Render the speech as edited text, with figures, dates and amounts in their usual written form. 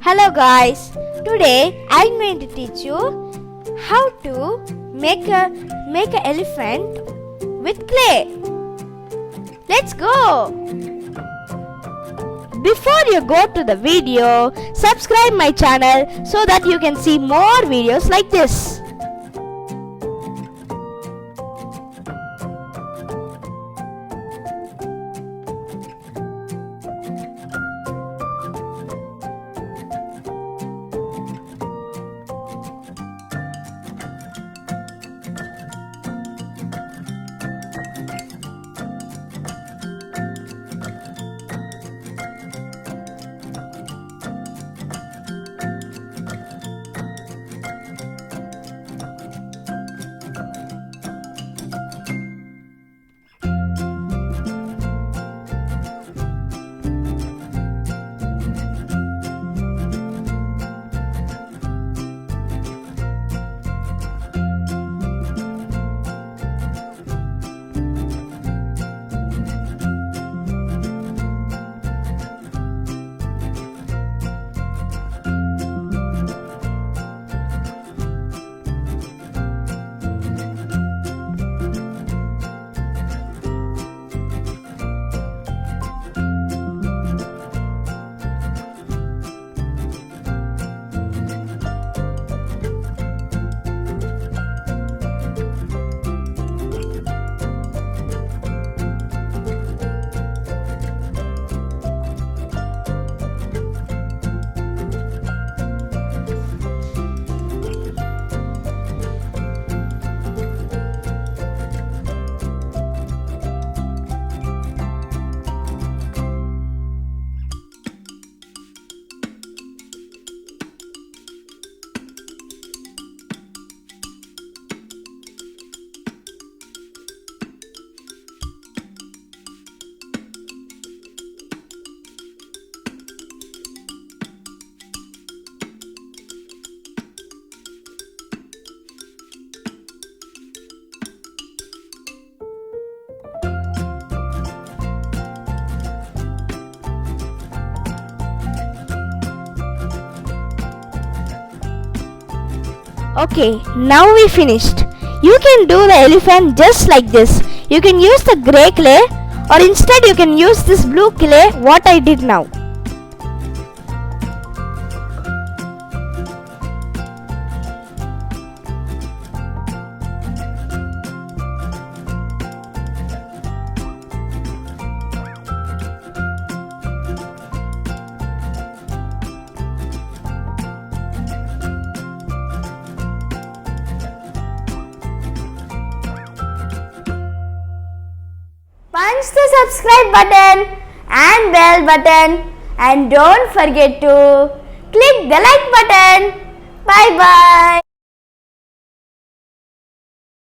Hello guys, today I'm going to teach you how to make an elephant with clay. Let's go! Before you go to the video, subscribe my channel so that you can see more videos like this. Okay, now we finished. You can do the elephant just like this. You can use the grey clay or instead you can use this blue clay what I did now. Punch the subscribe button and bell button and don't forget to click the like button. Bye bye.